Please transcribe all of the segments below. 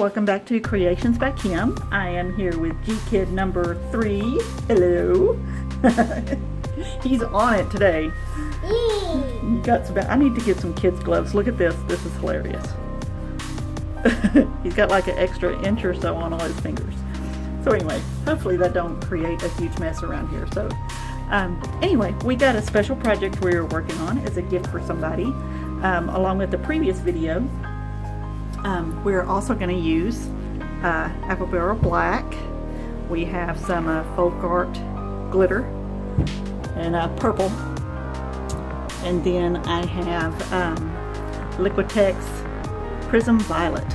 welcome back to Creations by Kim. I am here with Gkid number 3. Hello. He's on it today. I need to get some kids gloves. Look at this. This is hilarious. He's got like an extra inch or so on all his fingers. So anyway, hopefully that don't create a huge mess around here. So anyway, we got a special project we're working on as a gift for somebody. Along with the previous video, we're also going to use Apple Barrel Black. We have some folk art glitter and purple, and then I have Liquitex Prism Violet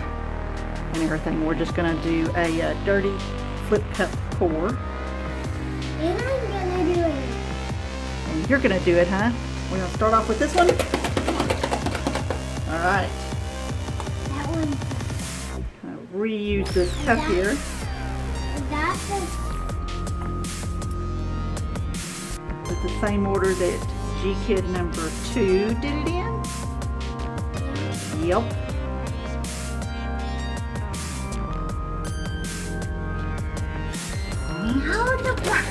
and everything. We're just going to do a dirty flip cup pour. And I'm going to do it. And you're going to do it, huh? We're going to start off with this one. All right. That one. Reuse this cup here. That's With the same order that Gkid number 2 did it in. Yep. Now the black.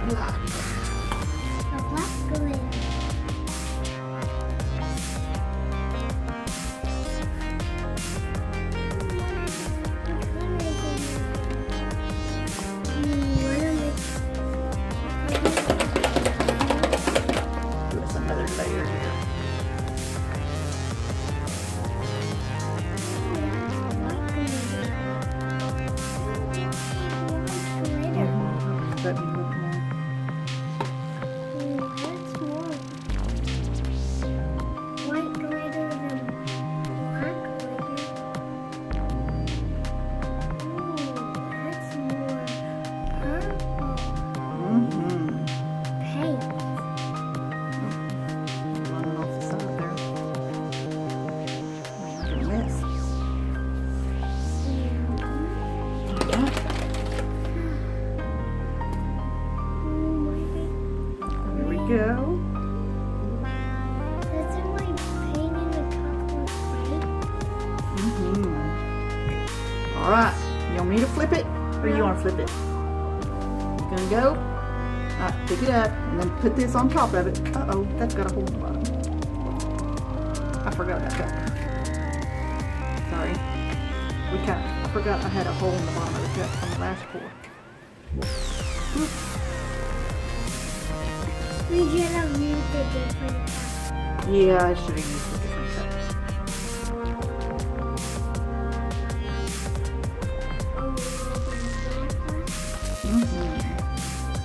Black. The black glitter. Do us another layer here. Let me look more. That's more white glitter than black glitter. Ooh, that's more purple. Pink. Running off the side there. Like a mess. There we go. Doesn't my paint in the cup look great? All right. You want me to flip it, or you want to flip it? You gonna go? All right, pick it up, and then put this on top of it. Uh-oh, that's got a hole in the bottom. I forgot about that. Sorry. I forgot I had a hole in the bottom of the cup from the last pour. Oops. We should have used a different cup. Yeah, I should have used a different cup.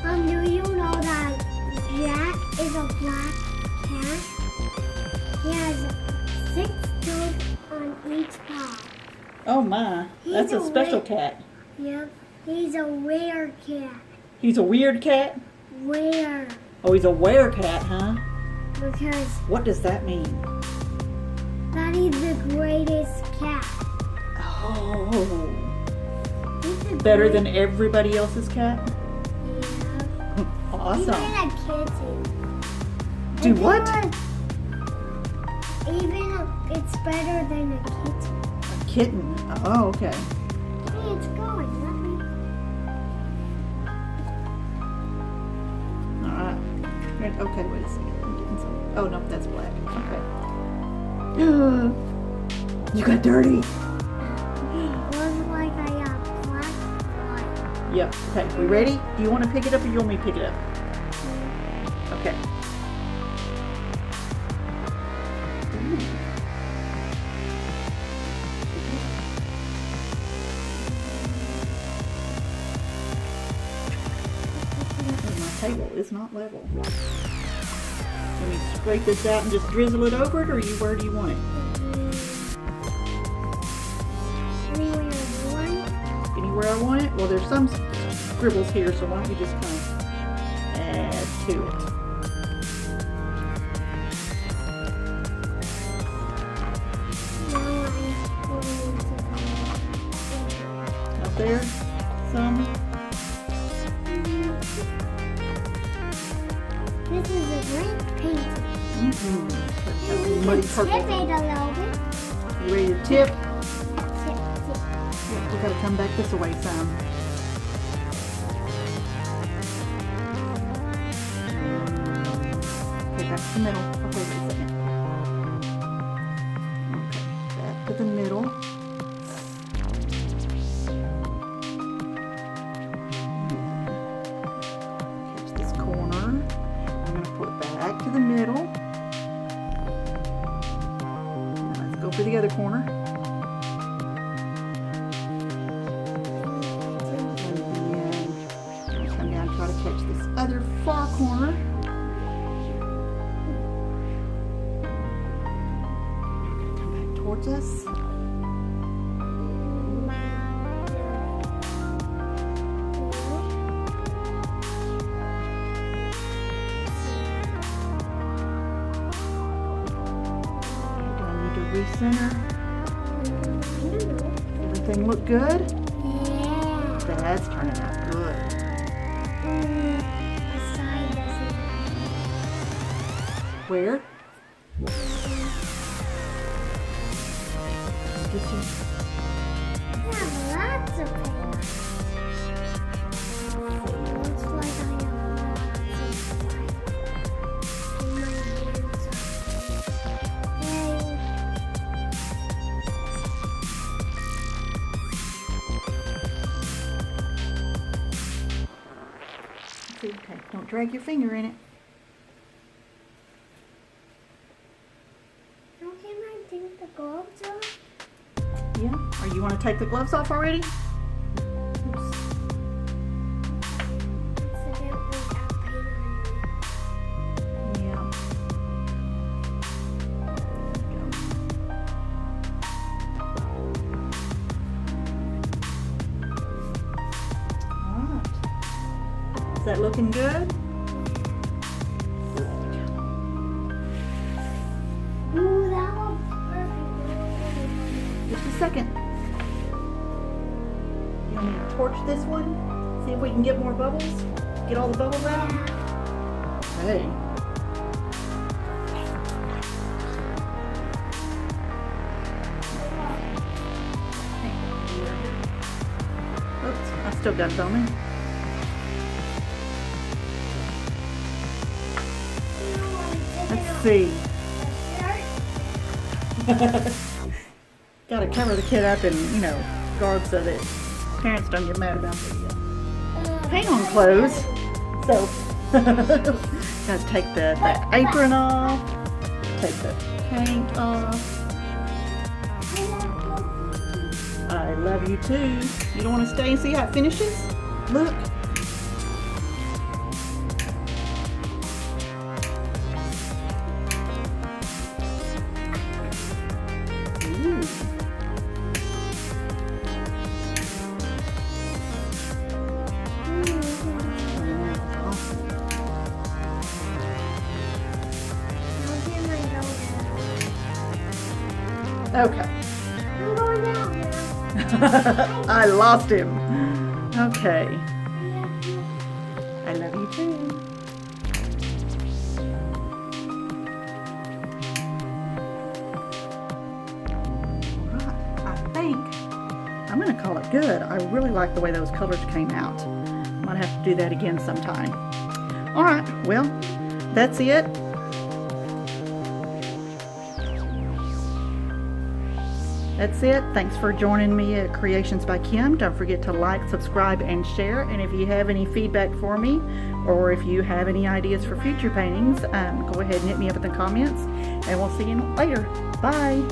Do you know that Jack is a black cat? He has 6 toes on each paw. Oh my, that's a special cat. Yep, he's a rare cat. He's a weird cat? Rare. Oh, he's a werecat, huh? Because What does that mean? that is the greatest cat. Oh, He's the better than everybody else's cat? Yeah. Awesome. Even a kitten. Do what? Even it's better than a kitten. A kitten. Oh, okay. Hey, it's going. Let me. All right. Okay, wait a second. I'm getting some. Oh, no, that's black. Okay. You got dirty. Looks like I got black white. Yeah. Okay, we ready? Do you want to pick it up, or you want me to pick it up? Okay. My table is not level. Let me scrape this out and just drizzle it over it, or where do you want it? Anywhere you want. Anywhere I want it? Well, there's some scribbles here, so why don't you just kind of add to it. Now I'm going Up there, some. This is a great painting. Muddy purple. Tip it a little bit. You ready to tip? Tip, tip. gotta come back this way some. Okay, back to the middle. Okay, wait a second. Okay, back to the middle. Catch this corner. I'm gonna put it back to the middle. Now let's go for the other corner. Try to catch this other far corner. Come back towards us. Do I need to recenter? Everything look good? Yeah. That's turning out good. The side doesn't. Where? Did you? I have lots of paper. Looks like I have lots of white in my hands. Yay. Okay, don't drag your finger in it. How can I take the gloves off? Yeah? Or you want to take the gloves off already? Oops. Accidentally got paper in it. Yeah. Alright. Is that looking good? Ooh, that looks perfect. Just a second. You want me to torch this one? See if we can get more bubbles? Get all the bubbles out? Hey. Oops, I still got it on me. Let's see. Gotta cover the kid up and, guard so that parents don't get mad about the paint on clothes. So, gotta take the apron off, take the paint off. I love you too. You don't want to stay and see how it finishes? Look. Ooh. Okay. I'm going down now. I lost him. Okay. I love you too. Alright, I think I'm going to call it good. I really like the way those colors came out. Might have to do that again sometime. Alright, well, that's it. That's it. Thanks for joining me at Creations by Kim. Don't forget to like, subscribe, and share. And if you have any feedback for me, or if you have any ideas for future paintings, go ahead and hit me up in the comments. And we'll see you later. Bye.